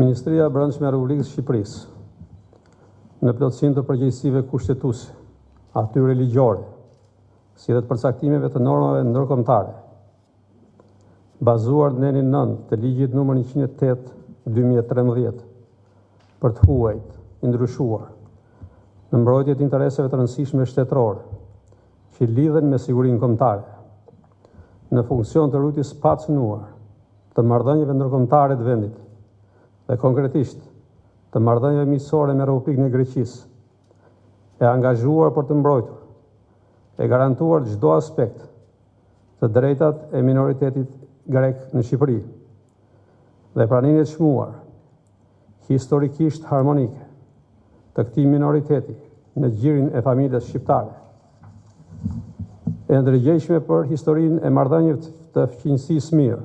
Ministria e Brendshme e Republikës së Shqipërisë, në plotësim të përgjegjësive kushtetuese, atyre ligjore, si dhe të përcaktimeve të normave ndërkombëtare, bazuar në nenin 9 të ligjit nr. 108/2013 për të huajt, i ndryshuar, në mbrojtje të interesave të rëndësishme shtetërore, që lidhen me sigurinë kombëtare, në funksion të rritjes pacënuar të marrëdhënieve ndërkombëtare të vendit, dhe konkretisht të marrëdhënieve miqësore me Republikën e Greqisë, e angazhuar për të mbrojtur, e garantuar çdo aspekt të drejtat e minoritetit grek në Shqipëri, dhe pranimin e çmuar, historikisht harmonike, të këtij minoriteti në gjirin e familjes shqiptare, e ndërgjegjshme për historinë e marrëdhënieve të fqinjësisë mirë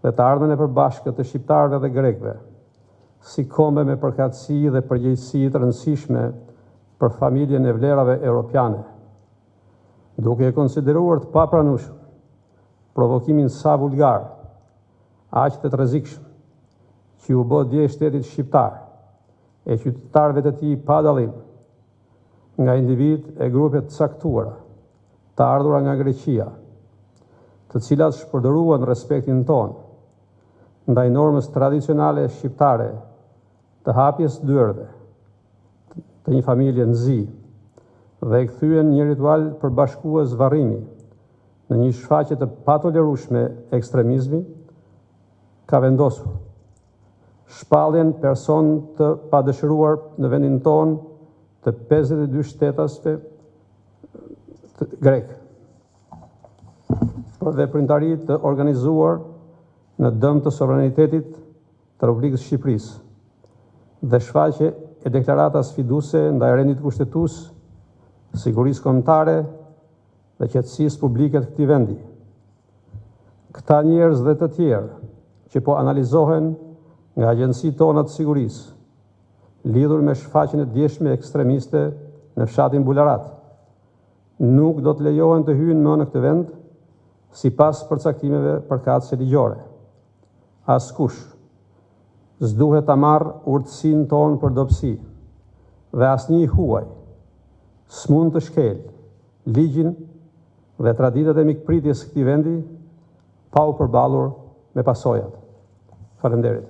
dhe të ardhmen e përbashkët të shqiptarëve dhe grekëve, si kombe me përkatësi dhe përgjegjësi të rëndësishme për familjen e vlerave europiane, duke e konsideruar të papranueshëm provokimin sa vulgar, aq të rrezikshëm, që u bë dje shtetit shqiptar e qytetarëve të tij pa dallim, nga individ e grupe të caktuara, të ardhura nga Greqia, të cilat shpërdoruan respektin tonë ndaj normës tradicionale shqiptare të hapjes dyerve të një familje në zi, dhe e kthyen një ritual përbashkues varrimi në një shfaqje të patolerueshme ekstremizmi, ka vendosur shpalljen person të padëshiruar në vendin tonë të 52 shtetasve grek, për veprimtari të organizuar në dëm të sovranitetit të Republikës së Shqipërisë, dhe shfaqje e deklarata sfiduese ndaj rendit kushtetues, sigurisë kombëtare dhe qetësisë publike të këtij vendi. Këta njerëz dhe të tjerë që po analizohen nga agjencitë tona të sigurisë, lidhur me shfaqjen e djeshme ekstremiste në fshatin Bularat, nuk do të lejohen të hyjnë më në këtë vend sipas përcaktimeve përkatëse ligjore. Askush s'duhet ta marrë urtësinë tonë për dobësi, dhe asnjë huaj s'mund të shkelë ligjin dhe traditat e mikpritjes së këtij vendi pa u përballur me pasojat. Faleminderit.